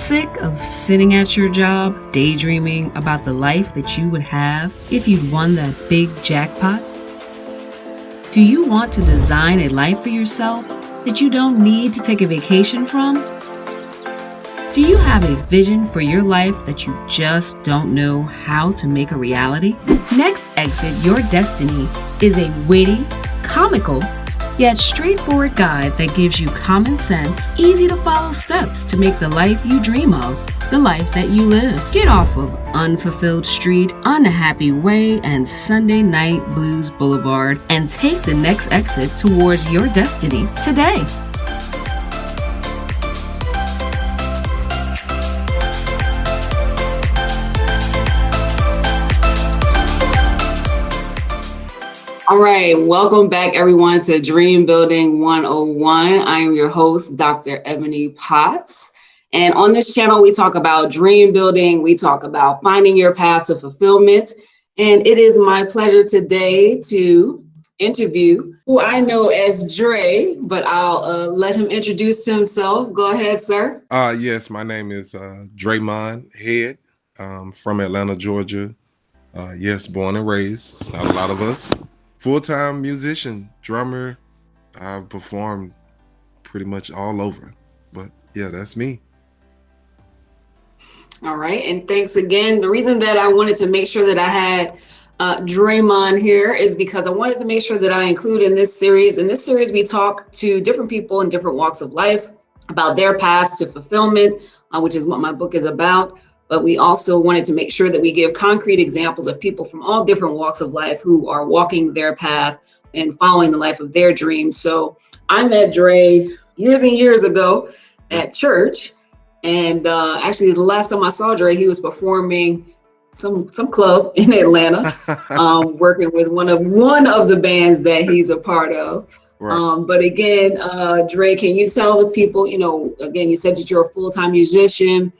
Sick of sitting at your job, daydreaming about the life that you would have if you'd won that big jackpot? Do you want to design a life for yourself that you don't need to take a vacation from? Do you have a vision for your life that you just don't know how to make a reality? Next Exit Your Destiny is a witty, comical, yet straightforward guide that gives you common sense, easy to follow steps to make the life you dream of the life that you live. Get off of Unfulfilled Street, Unhappy Way, and Sunday Night Blues Boulevard and take the next exit towards your destiny today. All right, welcome back everyone to Dream Building 101. I am your host, Dr. Ebony Potts. And on this channel, we talk about dream building. We talk about finding your path to fulfillment. And it is my pleasure today to interview who I know as Dre, but I'll let him introduce himself. Go ahead, sir. Yes, my name is Dreymond Head from Atlanta, Georgia. Yes, born and raised. It's not a lot of us. Full-time musician, drummer. I've performed pretty much all over. But yeah, that's me. All right, and thanks again. The reason that I wanted to make sure that I had Dreymond here is because I wanted to make sure that I include in this series. In this series, we talk to different people in different walks of life about their paths to fulfillment, which is what my book is about. But we also wanted to make sure that we give concrete examples of people from all different walks of life who are walking their path and following the life of their dreams. So I met Dre years and years ago at church. And actually, the last time I saw Dre, he was performing some club in Atlanta, working with one of the bands that he's a part of. Right. But again, Dre, can you tell the people, again, you said that you're a full-time musician.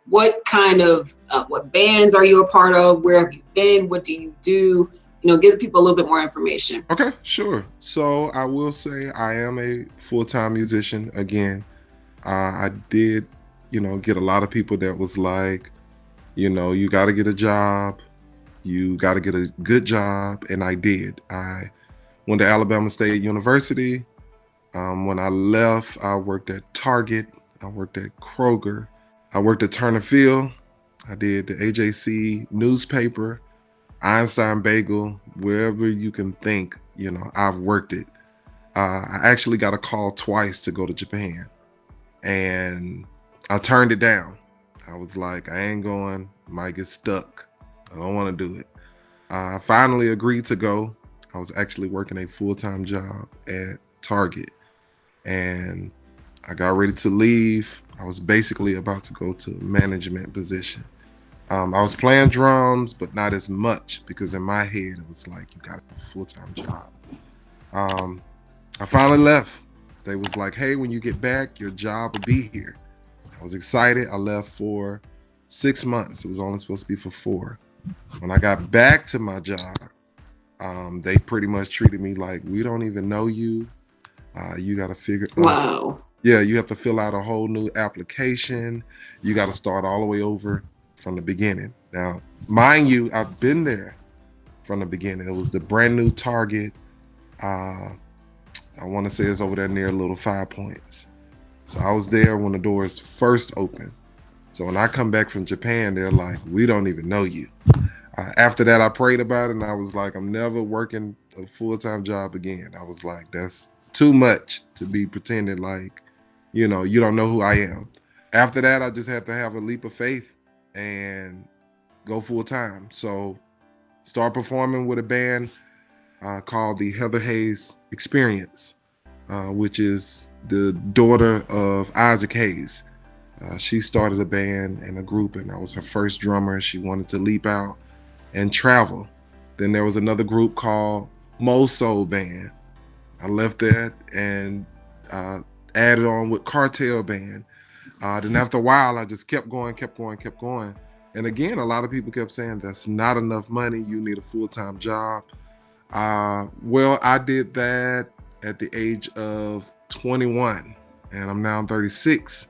What kind of, what bands are you a part of? Where have you been? What do you do? Give people a little bit more information. Okay, sure. So I will say I am a full-time musician. Again, I did, get a lot of people that was like, you got to get a job. You got to get a good job. And I did. I went to Alabama State University. When I left, I worked at Target. I worked at Kroger. I worked at Turner Field. I did the AJC newspaper, Einstein Bagel, wherever you can think, I've worked it. I actually got a call twice to go to Japan and I turned it down. I was like, I ain't going, might get stuck. I don't want to do it. I finally agreed to go. I was actually working a full-time job at Target and I got ready to leave. I was basically about to go to a management position. I was playing drums, but not as much because in my head, it was like, you got a full-time job. I finally left. They was like, hey, when you get back, your job will be here. I was excited. I left for 6 months. It was only supposed to be for 4. When I got back to my job, they pretty much treated me like, we don't even know you. You got to figure out. Wow. Yeah, you have to fill out a whole new application. You got to start all the way over from the beginning. Now, mind you, I've been there from the beginning. It was the brand new Target. I want to say it's over there near Little 5 Points. So I was there when the doors first opened. So when I come back from Japan, they're like, we don't even know you. After that, I prayed about it and I was like, I'm never working a full-time job again. I was like, that's too much to be pretending like, you don't know who I am. After that, I just had to have a leap of faith and go full-time. So start performing with a band called the Heather Hayes Experience, which is the daughter of Isaac Hayes. She started a band and a group, and I was her first drummer. She wanted to leap out and travel. Then there was another group called Mo Soul Band. I left that and added on with Cartel Band. Then after a while, I just kept going. And again, a lot of people kept saying, that's not enough money. You need a full-time job. Well, I did that at the age of 21 and I'm now 36.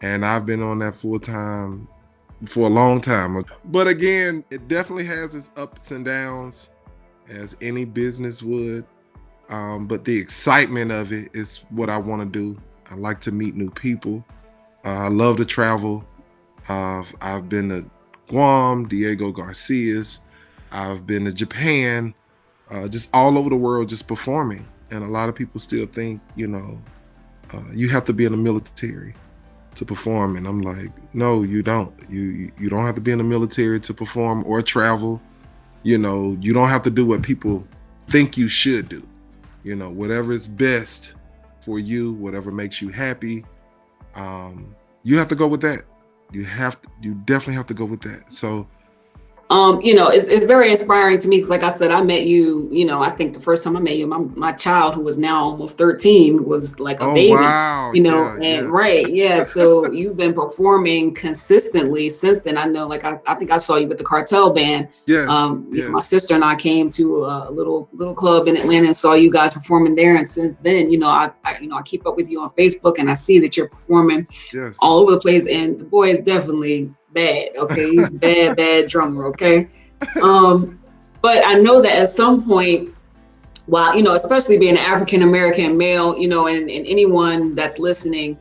and I've been on that full time for a long time. But again, it definitely has its ups and downs, as any business would. But the excitement of it is what I want to do. I like to meet new people. I love to travel. I've been to Guam, Diego Garcia's. I've been to Japan, just all over the world, just performing. And a lot of people still think, you have to be in the military to perform, and I'm like, no, you don't. You don't have to be in the military to perform or travel. You don't have to do what people think you should do. Whatever is best for you, whatever makes you happy, you have to go with that. You definitely have to go with that. So it's very inspiring to me because, like I said, I met you, I think the first time I met you, my child, who was now almost 13, was like a oh baby, wow, yeah, and yeah, right. Yeah. So you've been performing consistently since then. I know, like, I think I saw you with the Cartel Band. yes, My yes, sister and I came to a little club in Atlanta and saw you guys performing there. And since then, I keep up with you on Facebook, and I see that you're performing yes. all over the place. And the boy is definitely bad. Okay. He's bad drummer. Okay. Um, but I know that at some point, while, especially being an African American male, and anyone that's listening,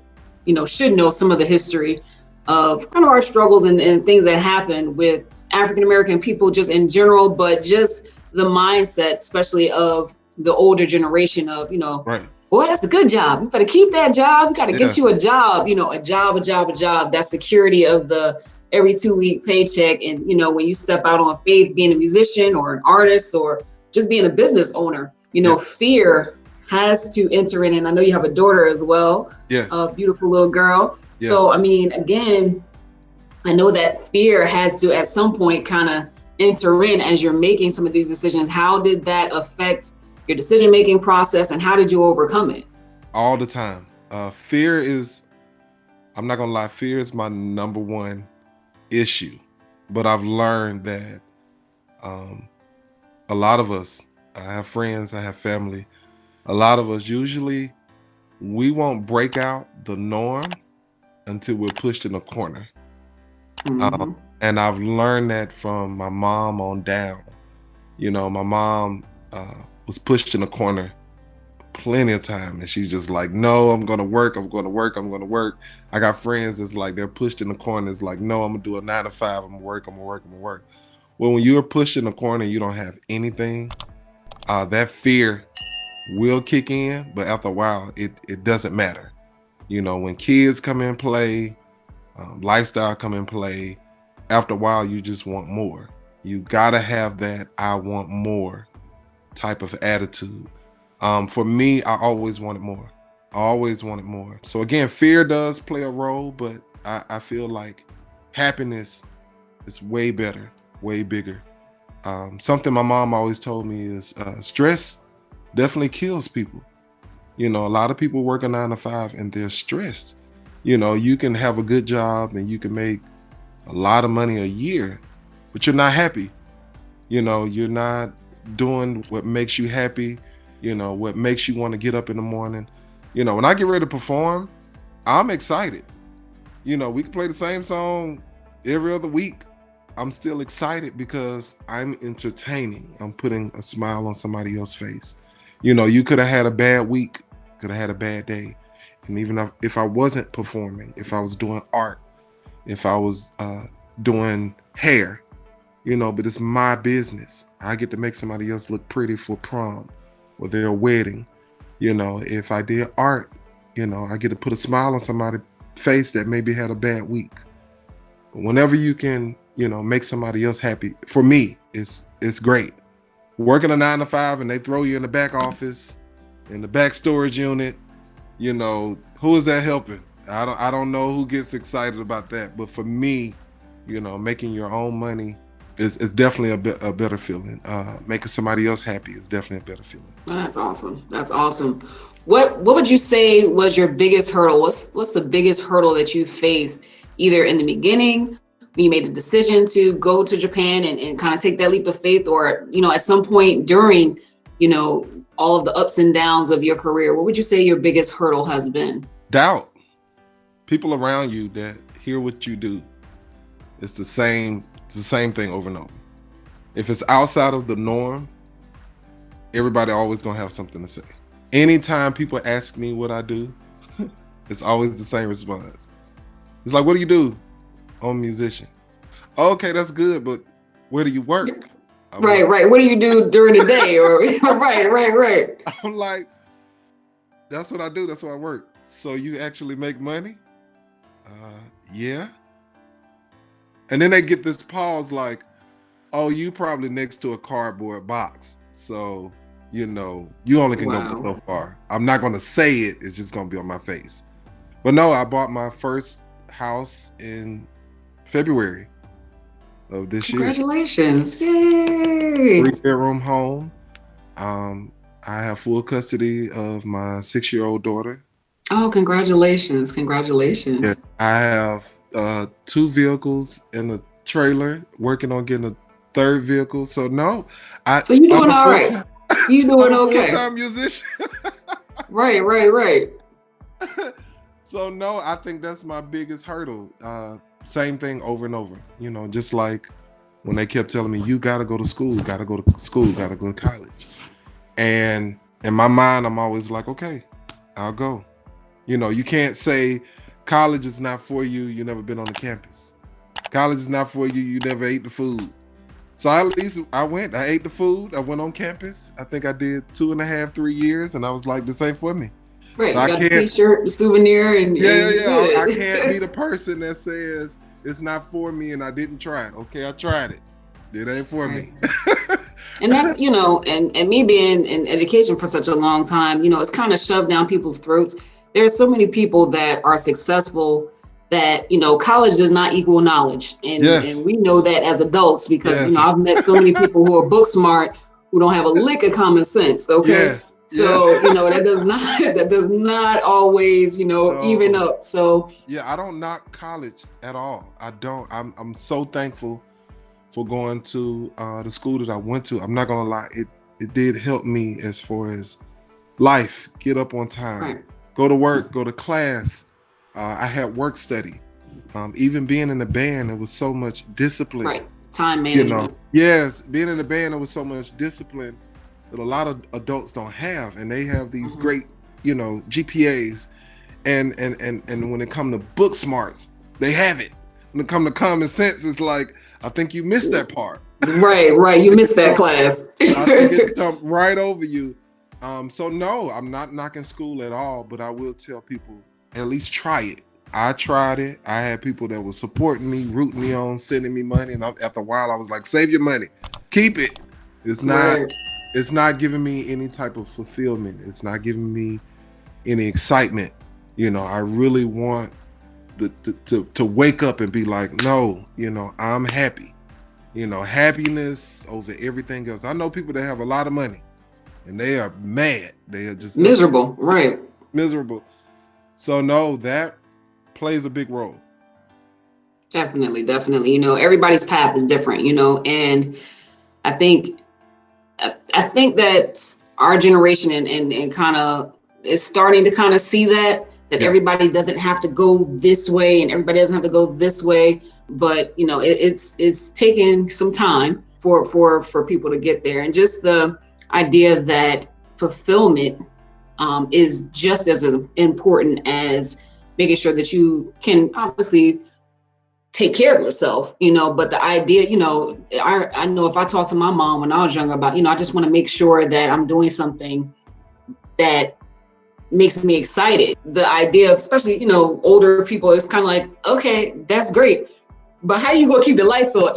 should know some of the history of kind of our struggles and things that happen with African American people just in general, but just the mindset, especially of the older generation of, Right. boy, that's a good job. You better keep that job. You got to get Yes. you a job, a job. That security of the every 2-week paycheck. And, when you step out on faith, being a musician or an artist or just being a business owner, Yes. fear has to enter in. And I know you have a daughter as well, Yes. a beautiful little girl. Yes. So, I mean, again, I know that fear has to at some point kind of enter in as you're making some of these decisions. How did that affect your decision-making process, and how did you overcome it? All the time. Fear is, I'm not gonna lie, fear is my number one issue. But I've learned that um, a lot of us, I have friends, I have family, a lot of us usually, we won't break out the norm until we're pushed in a corner. Um, Mm-hmm. and I've learned that from my mom on down. My mom was pushed in a corner plenty of time, and she's just like, no, I'm gonna work, I'm gonna work, I'm gonna work. I got friends that's like, they're pushed in the corner. It's like, no, I'm gonna do a 9 to 5, I'm gonna work, I'm gonna work, I'm gonna work. Well, when you're pushed in the corner and you don't have anything, that fear will kick in, but after a while, it doesn't matter. When kids come in play, lifestyle come in play, after a while, you just want more. You gotta have that I want more type of attitude. For me, I always wanted more. I always wanted more. So again, fear does play a role, but I feel like happiness is way better, way bigger. Something my mom always told me is stress definitely kills people. A lot of people work a 9 to 5 and they're stressed. You can have a good job and you can make a lot of money a year, but you're not happy. You're not doing what makes you happy, what makes you want to get up in the morning. When I get ready to perform, I'm excited. We can play the same song every other week. I'm still excited because I'm entertaining. I'm putting a smile on somebody else's face. You could have had a bad week, could have had a bad day. And even if I wasn't performing, if I was doing art, if I was doing hair, but it's my business. I get to make somebody else look pretty for prom or their wedding. If I did art, I get to put a smile on somebody's face that maybe had a bad week. But whenever you can, make somebody else happy, for me, it's great. Working a 9 to 5 and they throw you in the back office, in the back storage unit, who is that helping? I don't know who gets excited about that. But for me, making your own money is definitely a better feeling. Making somebody else happy is definitely a better feeling. That's awesome. That's awesome. What would you say was your biggest hurdle? What's the biggest hurdle that you faced either in the beginning when you made the decision to go to Japan and kind of take that leap of faith, or, at some point during, all of the ups and downs of your career? What would you say your biggest hurdle has been? Doubt. people around you that hear what you do. It's the same thing over and over. If it's outside of the norm, everybody always gonna have something to say. Anytime people ask me what I do, it's always the same response. It's like, what do you do? I'm a musician. Okay, that's good, but where do you work? Right. What do you do during the day? Or right. I'm like, that's what I do. That's what I work. So you actually make money? Yeah. And then they get this pause like, oh, you probably next to a cardboard box. So, you only can go so far. I'm not going to say it. It's just going to be on my face. But no, I bought my first house in February of this year. Congratulations. Yay. 3-bedroom home. I have full custody of my 6-year-old daughter. Oh, congratulations. Yeah, I have 2 vehicles and a trailer, working on getting a 3rd vehicle. So no, so you're doing all right. You doing okay. Full-time musician. Right. So no, I think that's my biggest hurdle. Same thing over and over. Just like when they kept telling me, you gotta go to school, gotta go to college. And in my mind, I'm always like, okay, I'll go. You can't say college is not for you. You never been on the campus. College is not for you. You never ate the food. So at least I ate the food. I went on campus. I think I did 2.5, 3 years. And I was like, this ain't for me. Right. So you got the t-shirt, the souvenir. And I can't be the person that says it's not for me and I didn't try it. Okay, I tried it. It ain't for me. And that's, and me being in education for such a long time, it's kind of shoved down people's throats. There's so many people that are successful that, college does not equal knowledge. And we know that as adults because, I've met so many people who are book smart, who don't have a lick of common sense. Okay. Yes. So, that does not always, even up. So yeah, I don't knock college at all. I don't. I'm so thankful for going to the school that I went to. I'm not gonna lie, it did help me as far as life, get up on time, go to work, go to class. I had work study. Even being in the band, it was so much discipline. Right, time management. Yes, being in the band, it was so much discipline that a lot of adults don't have, and they have these great, GPAs, and when it comes to book smarts, they have it. When it comes to common sense, it's like, I think you missed that part. Right. You missed that class. I think it jumped right over you. So no, I'm not knocking school at all, but I will tell people, at least try it. I tried it. I had people that were supporting me, rooting me on, sending me money. And after a while, I was like, save your money. Keep it. It's not giving me any type of fulfillment. It's not giving me any excitement. I really want to wake up and be like, no, I'm happy. Happiness over everything else. I know people that have a lot of money and they are mad. They are just miserable. Right. Miserable. So no, that plays a big role. Definitely. Everybody's path is different, and I think that our generation and kind of is starting to kind of see that everybody doesn't have to go this way and everybody doesn't have to go this way. But, it's taking some time for people to get there. And just the idea that fulfillment is just as important as making sure that you can obviously take care of yourself, but the idea, I know if I talked to my mom when I was younger about, I just want to make sure that I'm doing something that makes me excited. The idea of, especially, older people, is kind of like, okay, that's great, but how you gonna keep the lights on?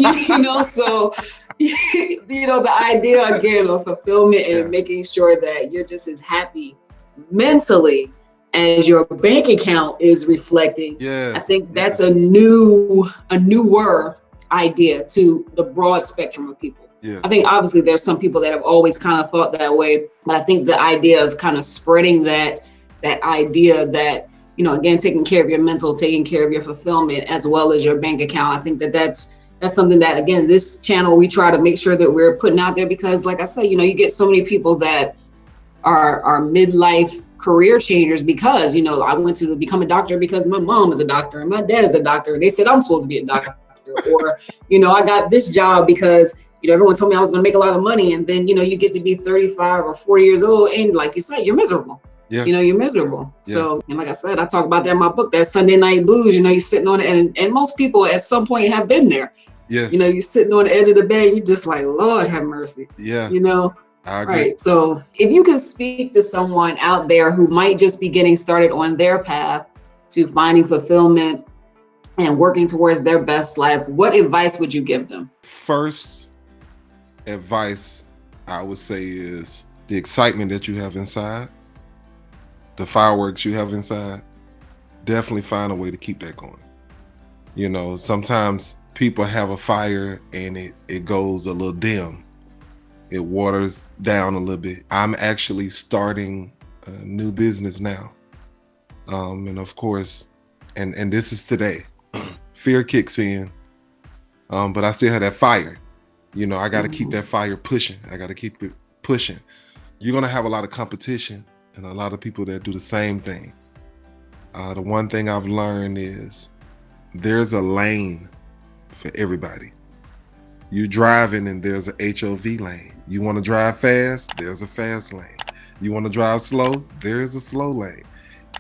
So, the idea again of fulfillment and making sure that you're just as happy mentally as your bank account is reflecting. I think that's a newer idea to the broad spectrum of people. I think obviously there's some people that have always kind of thought that way, but I think the idea of kind of spreading that idea that, again, taking care of your mental, taking care of your fulfillment as well as your bank account. I think that's something that, again, this channel, we try to make sure that we're putting out there because, like I said, you get so many people that are midlife career changers because, I went to become a doctor because my mom is a doctor and my dad is a doctor. And they said I'm supposed to be a doctor. Or, I got this job because, everyone told me I was going to make a lot of money. And then, you get to be 35 or 40 years old. And like you said, you're miserable. Yeah. You're miserable. Yeah. So, and like I said, I talk about that in my book, that Sunday night blues, you're sitting on it. And most people at some point have been there. Yes. You're sitting on the edge of the bed. You're just like, Lord have mercy. Yeah. I agree. Right. So if you can speak to someone out there who might just be getting started on their path to finding fulfillment and working towards their best life, what advice would you give them? First advice I would say is the excitement that you have inside, the fireworks you have inside, definitely find a way to keep that going. Sometimes people have a fire and it goes a little dim. It waters down a little bit. I'm actually starting a new business now. And of course, and this is today, fear kicks in. But I still have that fire. I got to keep that fire pushing. I got to keep it pushing. You're going to have a lot of competition and a lot of people that do the same thing. The one thing I've learned is there's a lane for everybody. You're driving and there's a HOV lane. You want to drive fast, there's a fast lane. You want to drive slow, there's a slow lane.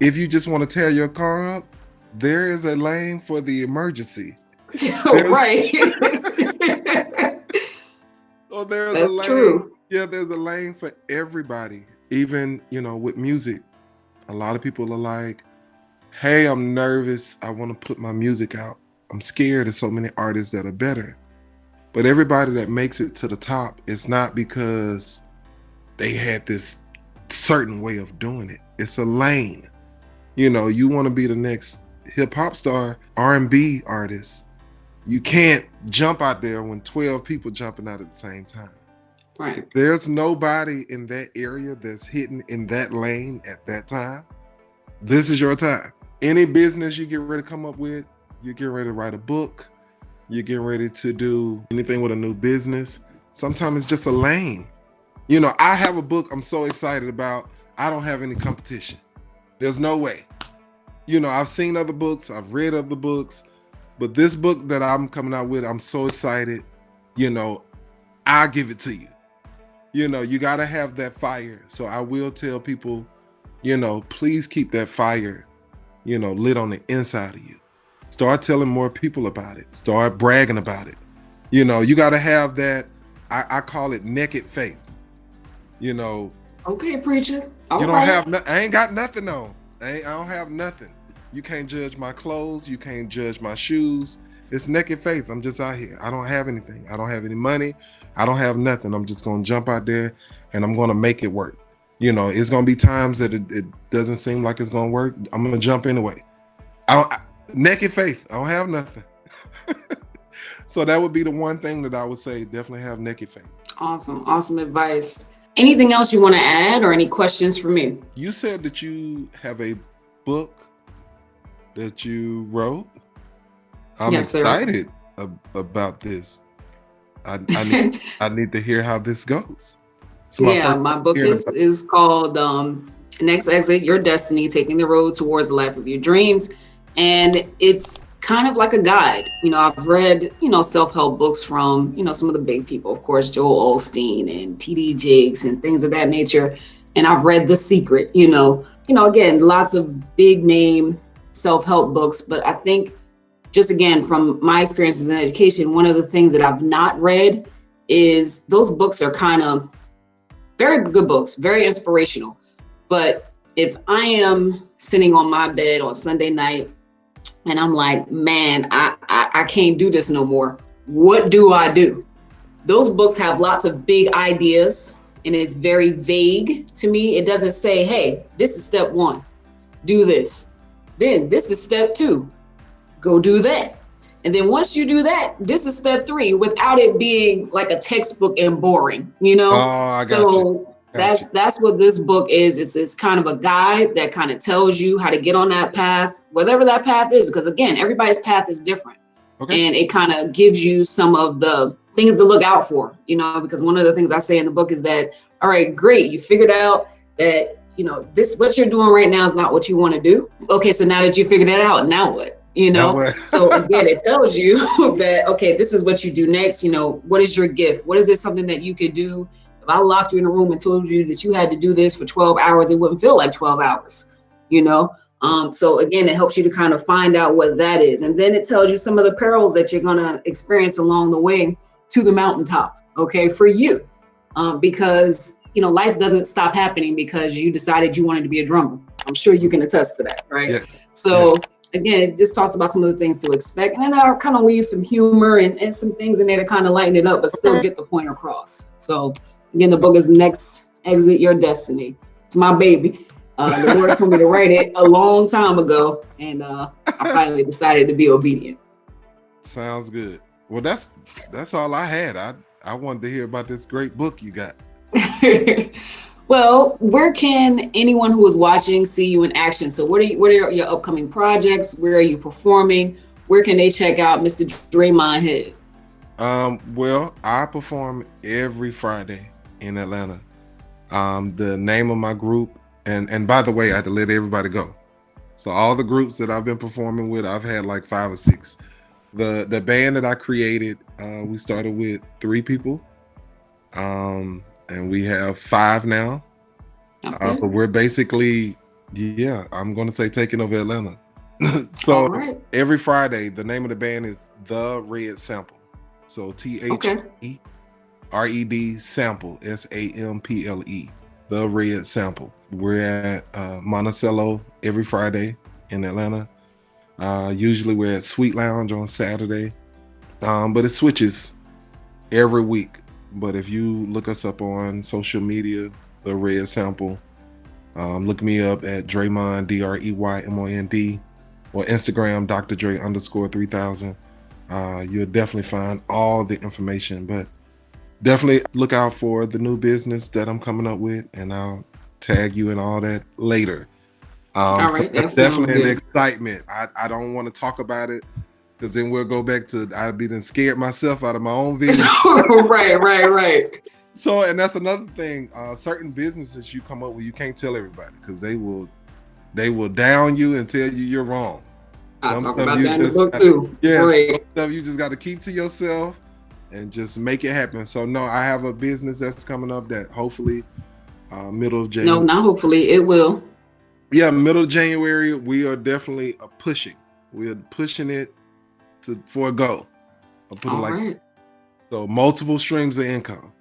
If you just want to tear your car up, there is a lane for the emergency. Right. So there's That's a lane. true. Yeah, there's a lane for everybody. Even, with music, a lot of people are like, hey, I'm nervous. I want to put my music out. I'm scared of so many artists that are better. But everybody that makes it to the top, it's not because they had this certain way of doing it. It's a lane. You want to be the next hip hop star, R&B artist. You can't jump out there when 12 people jumping out at the same time. Right. There's nobody in that area that's hitting in that lane at that time. This is your time. Any business you get ready to come up with, you get ready to write a book, you're getting ready to do anything with a new business. Sometimes it's just a lane. I have a book I'm so excited about. I don't have any competition. There's no way. I've seen other books, I've read other books, but this book that I'm coming out with, I'm so excited. I'll give it to you. You got to have that fire. So I will tell people, please keep that fire, lit on the inside of you. Start telling more people about it. Start bragging about it. You got to have that, I call it naked faith. Okay, preacher. I ain't got nothing on. I don't have nothing. You can't judge my clothes. You can't judge my shoes. It's naked faith. I'm just out here. I don't have anything. I don't have any money. I don't have nothing. I'm just going to jump out there and I'm going to make it work. It's going to be times that it doesn't seem like it's going to work. I'm going to jump anyway. Naked faith. I don't have nothing. So that would be the one thing that I would say, definitely have naked faith. Awesome advice. Anything else you want to add or any questions for me? You said that you have a book that you wrote. I'm excited about this. I need to hear how this goes. My book is called Next Exit, Your Destiny, Taking the Road Towards the Life of Your Dreams. And it's kind of like a guide. I've read, self-help books from, some of the big people, of course, Joel Osteen and T.D. Jakes and things of that nature. And I've read The Secret, again, lots of big name self-help books. But I think just again, from my experiences in education, one of the things that I've not read is those books are kind of very good books, very inspirational. But if I am sitting on my bed on Sunday night and I'm like, man, I can't do this no more, what do I do? Those books have lots of big ideas and it's very vague to me. It doesn't say, hey, this is step 1, do this. Then this is step 2, go do that. And then once you do that, this is step 3, without it being like a textbook and boring, Oh, I got you. That's what this book is. It's kind of a guide that kind of tells you how to get on that path, whatever that path is. Because again, everybody's path is different. Okay. And it kind of gives you some of the things to look out for, because one of the things I say in the book is that, all right, great. You figured out that this, what you're doing right now is not what you want to do. Okay, so now that you figured that out, now what? Now what? So again, it tells you that, okay, this is what you do next. What is your gift? What is it, something that you could do? If I locked you in a room and told you that you had to do this for 12 hours, it wouldn't feel like 12 hours, So again, it helps you to kind of find out what that is. And then it tells you some of the perils that you're going to experience along the way to the mountaintop, okay, for you. Because, life doesn't stop happening because you decided you wanted to be a drummer. I'm sure you can attest to that, right? Yes. So again, it just talks about some of the things to expect. And then I'll kind of weave some humor and some things in there to kind of lighten it up, but still get the point across. So again, the book is Next Exit Your Destiny. It's my baby. The Lord told me to write it a long time ago, and I finally decided to be obedient. Sounds good. Well, that's all I had. I wanted to hear about this great book you got. Well, where can anyone who is watching see you in action? So what are your upcoming projects? Where are you performing? Where can they check out Mr. Dreymond Head? Well, I perform every Friday in Atlanta. The name of my group, and by the way, I had to let everybody go. So all the groups that I've been performing with, I've had like 5 or 6. The band that I created, we started with 3 people. And we have 5 now. Okay. But we're basically, I'm going to say taking over Atlanta. So every Friday, the name of the band is The Red Sample. So THERED Sample, SAMPLE, The Red Sample. We're at Monticello every Friday in Atlanta. Usually we're at Sweet Lounge on Saturday. But it switches every week. But if you look us up on social media, The Red Sample, look me up at Dreymond, DREYMOND, or Instagram, Dr. Dre _3000. You'll definitely find all the information, but definitely look out for the new business that I'm coming up with, and I'll tag you in all that later. All right, so that's definitely an excitement. I don't want to talk about it, because then we'll go back to I'd be scared myself out of my own vision. Right. So, and that's another thing. Certain businesses you come up with, you can't tell everybody, because they will down you and tell you you're wrong. I talk about that in the book too. Yeah, some stuff you just got to keep to yourself and just make it happen. So no, I have a business that's coming up that hopefully middle of January. No, not hopefully, it will. Yeah, middle of January, we are definitely pushing. We are pushing it for a go. I'll put it like that. So multiple streams of income.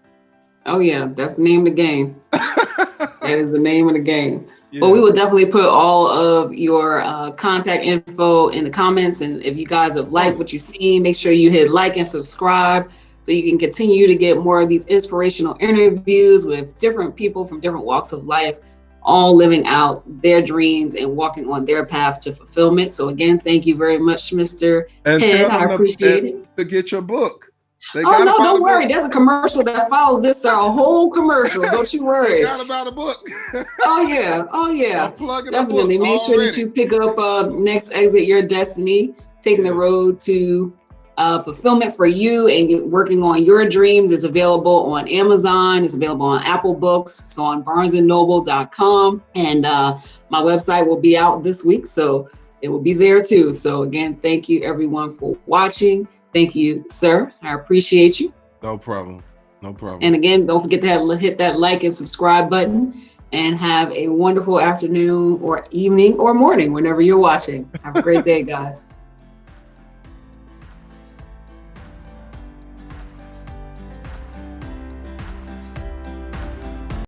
Oh yeah, that's the name of the game. That is the name of the game. Yeah. But we will definitely put all of your contact info in the comments. And if you guys have liked what you've seen, make sure you hit like and subscribe so you can continue to get more of these inspirational interviews with different people from different walks of life, all living out their dreams and walking on their path to fulfillment. So again, thank you very much, Mr. Head. I appreciate it. To get your book. Oh no, don't worry. There's a commercial that follows this, a whole commercial. Don't you worry. They got about a book. Oh yeah. Definitely. Make sure that you pick up Next Exit Your Destiny, taking the road to fulfillment for you and working on your dreams. Is available on Amazon. It's available on Apple Books. So on barnesandnoble.com. And my website will be out this week, so it will be there too. So again, thank you everyone for watching. Thank you, sir. I appreciate you. No problem. And again, don't forget to hit that like and subscribe button, and have a wonderful afternoon or evening or morning whenever you're watching. Have a great day, guys.